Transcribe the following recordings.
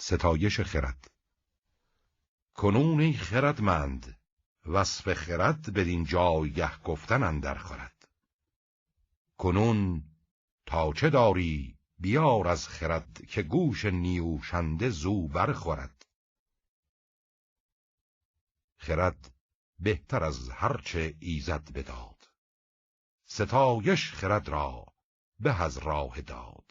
ستایش خرد. کنون ای خردمند، وصف خرد بدین جایگه گفتن اندر خورد. کنون تا چه داری بیار از خرد، که گوش نیوشنده زو برخورد. خرد بهتر از هرچه ایزد بداد، ستایش خرد را به از راه داد.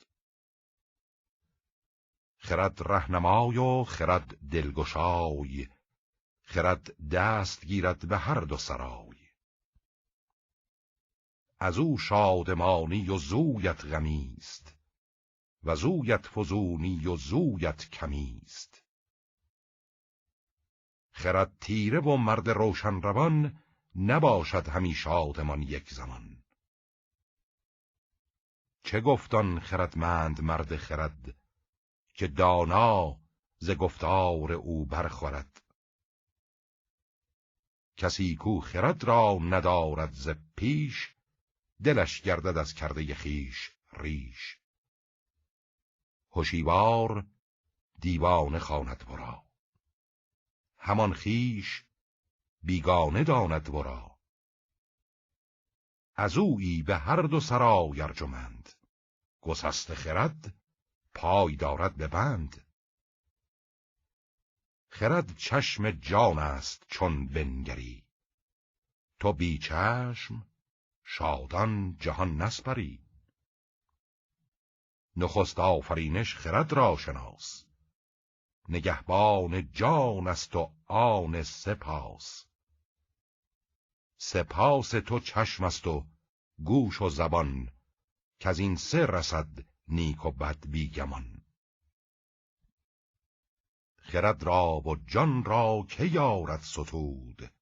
خرد رهنمای و خرد دلگشای، خرد دست گیرد به هر دو سرای. از او شادمانی و زویت غمیست، و زویت فزونی و زویت کمیست. خرد تیره و مرد روشن روان، نباشد همی شادمان یک زمان. چه گفتان خردمند مرد خرد، که دانا ز گفتار او برخورد. کسی کو خرد را ندارد ز پیش، دلش گردد از کرده خویش ریش. هوشیوار دیوانه خواند ورا، همان خویش بیگانه داند ورا. از اویی به هر دو سرای ارجمند، گسسته خرد پای دارد به بند. خرد چشم جان است چون بنگری، تو بی چشم شادان جهان نسپری. نخست آفرینش خرد را شناس، نگهبان جان است و آن سپاس. سپاس تو چشم است و گوش و زبان، که از این سه رسد نیک و بد بی گمان. خرد را و جان را که یارد ستود،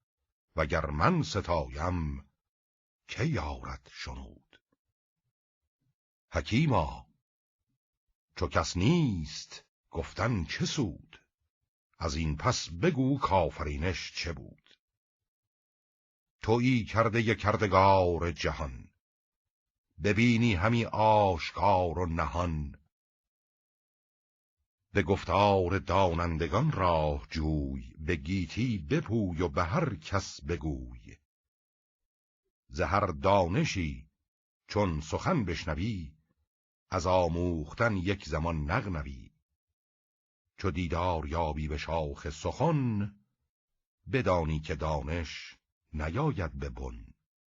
وگر من ستایم که یارد شنود. حکیما چو کس نیست گفتن چه سود، از این پس بگو کآفرینش چه بود. تویی کرده کردگار جهان، ببینی همی آشکار و نهان. به گفتار دانندگان راه جوی، به گیتی بپوی و به هر کس بگوی. ز هر دانشی چون سخن بشنوی، از آموختن یک زمان نغنوی. چو دیدار یابی به شاخ سخن، بدانی که دانش نیاید به بن.